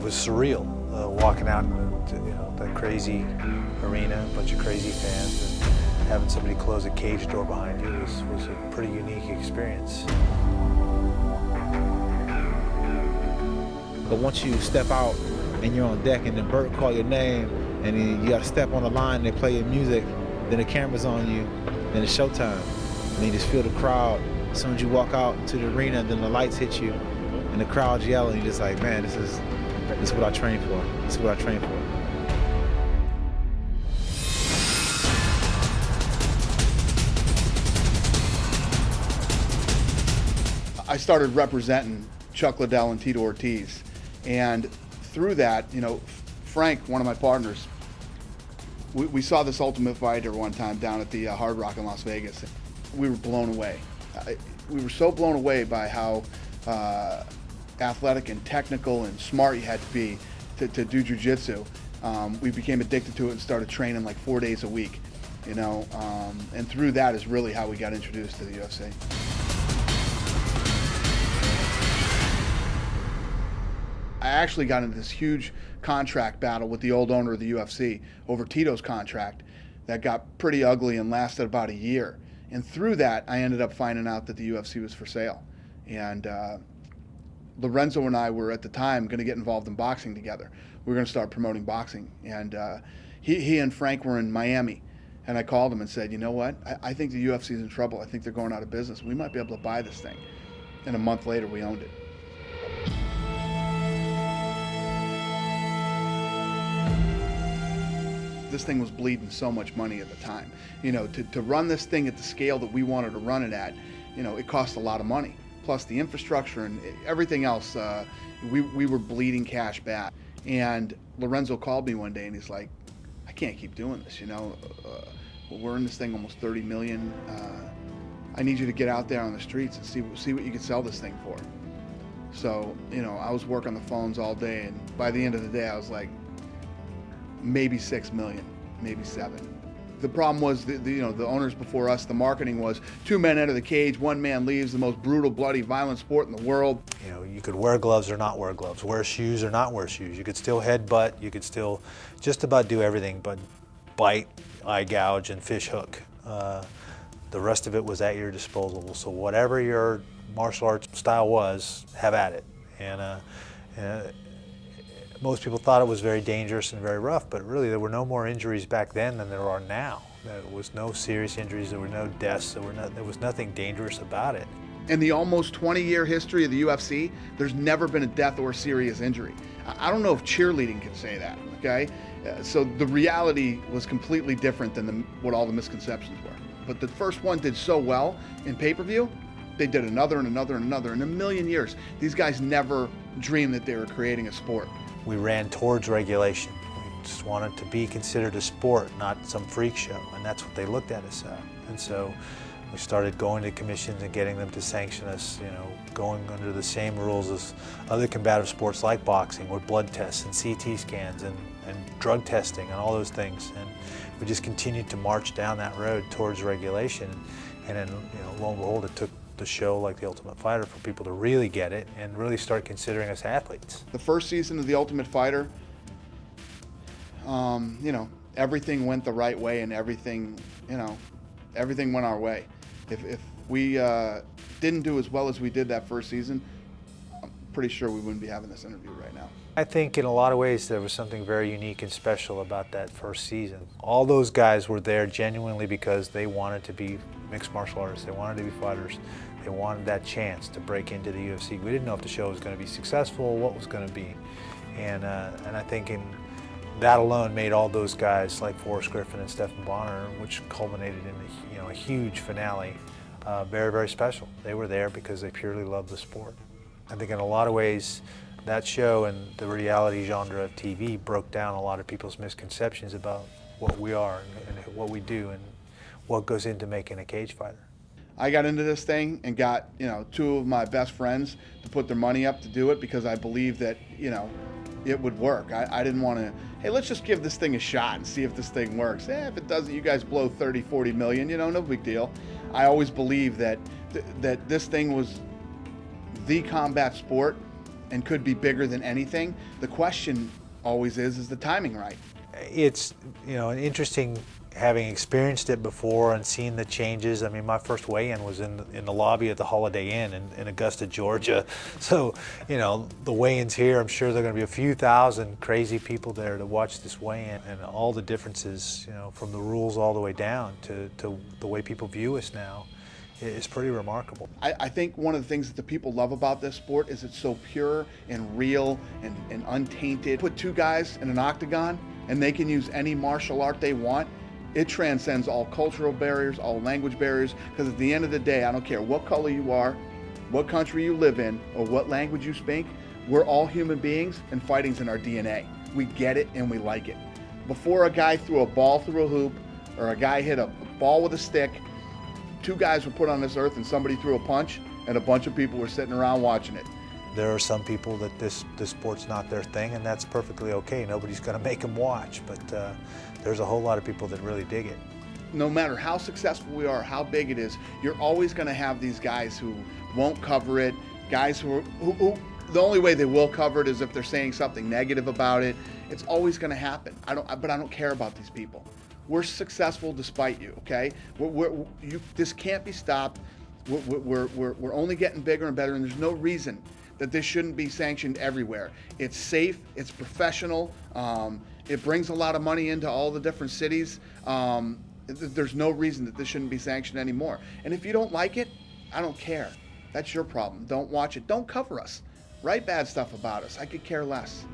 was surreal, walking out into the crazy arena, a bunch of crazy fans, and having somebody close a cage door behind you was a pretty unique experience. But once you step out and you're on deck and then Bert call your name and then you got to step on the line and they play your music, then the camera's on you, then it's showtime. And you just feel the crowd. As soon as you walk out to the arena, then the lights hit you and the crowd's yelling, you're just like, man, this is what I trained for. This is what I trained for. I started representing Chuck Liddell and Tito Ortiz, and through that, Frank, one of my partners, we saw this Ultimate Fighter one time down at the Hard Rock in Las Vegas. We were blown away. We were so blown away by how athletic and technical and smart you had to be to do jiu-jitsu. We became addicted to it and started training like 4 days a week, and through that is really how we got introduced to the UFC. I actually got into this huge contract battle with the old owner of the UFC over Tito's contract that got pretty ugly and lasted about a year. And through that, I ended up finding out that the UFC was for sale. And Lorenzo and I were at the time going to get involved in boxing together. We were going to start promoting boxing. And he and Frank were in Miami. And I called him and said, you know what? I think the UFC is in trouble. I think they're going out of business. We might be able to buy this thing. And a month later, we owned it. This thing was bleeding so much money at the time. To run this thing at the scale that we wanted to run it at, it cost a lot of money. Plus the infrastructure and everything else, we were bleeding cash back. And Lorenzo called me one day and he's like, I can't keep doing this, we're in this thing almost 30 million. I need you to get out there on the streets and see what you can sell this thing for. So, I was working the phones all day, and by the end of the day I was like, maybe 6 million, maybe 7. The problem was the owners before us, the marketing was 2 men enter the cage, 1 man leaves, the most brutal, bloody, violent sport in the world. You could wear gloves or not wear gloves, wear shoes or not wear shoes. You could still headbutt, you could still just about do everything but bite, eye gouge, and fish hook. The rest of it was at your disposal. So whatever your martial arts style was, have at it. And most people thought it was very dangerous and very rough, but really there were no more injuries back then than there are now. There was no serious injuries, there were no deaths, there was nothing dangerous about it. In the almost 20-year history of the UFC, there's never been a death or serious injury. I don't know if cheerleading can say that, okay? So the reality was completely different than what all the misconceptions were. But the first one did so well in pay-per-view, they did another and another and another. In a million years, these guys never dreamed that they were creating a sport. We ran towards regulation. We just wanted to be considered a sport, not some freak show, and that's what they looked at us at. And so we started going to commissions and getting them to sanction us, going under the same rules as other combative sports like boxing, with blood tests and CT scans and drug testing and all those things. And we just continued to march down that road towards regulation. And then, lo and behold, it took the show like The Ultimate Fighter for people to really get it and really start considering us athletes. The first season of The Ultimate Fighter, everything went the right way and everything went our way. If we didn't do as well as we did that first season, I'm pretty sure we wouldn't be having this interview right now. I think in a lot of ways there was something very unique and special about that first season. All those guys were there genuinely because they wanted to be mixed martial artists, they wanted to be fighters, they wanted that chance to break into the UFC. We didn't know if the show was going to be successful, what was going to be. And I think that alone made all those guys like Forrest Griffin and Stephen Bonner, which culminated in a huge finale, very, very special. They were there because they purely loved the sport. I think in a lot of ways that show and the reality genre of TV broke down a lot of people's misconceptions about what we are and what we do and what goes into making a cage fighter. I got into this thing and got 2 of my best friends to put their money up to do it because I believed that it would work. I didn't want to, hey, let's just give this thing a shot and see if this thing works. If it doesn't, you guys blow 30, 40 million, no big deal. I always believed that this thing was the combat sport and could be bigger than anything. The question always is the timing right? It's, an interesting, having experienced it before and seen the changes. I mean, my first weigh-in was in the lobby at the Holiday Inn in Augusta, Georgia. So, the weigh-ins here, I'm sure there are going to be a few thousand crazy people there to watch this weigh-in, and all the differences, from the rules all the way down to the way people view us now is pretty remarkable. I think one of the things that the people love about this sport is it's so pure and real and untainted. Put two guys in an octagon and they can use any martial art they want. It transcends all cultural barriers, all language barriers, because at the end of the day, I don't care what color you are, what country you live in, or what language you speak, we're all human beings and fighting's in our DNA. We get it and we like it. Before a guy threw a ball through a hoop or a guy hit a ball with a stick, two guys were put on this earth and somebody threw a punch and a bunch of people were sitting around watching it. There are some people that this sport's not their thing, and that's perfectly okay. Nobody's going to make them watch, but there's a whole lot of people that really dig it. No matter how successful we are, how big it is, you're always going to have these guys who won't cover it, guys who the only way they will cover it is if they're saying something negative about it. It's always going to happen. But I don't care about these people. We're successful despite you, okay? This can't be stopped. We're only getting bigger and better, and there's no reason that this shouldn't be sanctioned everywhere. It's safe, it's professional, it brings a lot of money into all the different cities. There's no reason that this shouldn't be sanctioned anymore. And if you don't like it, I don't care. That's your problem. Don't watch it. Don't cover us. Write bad stuff about us. I could care less.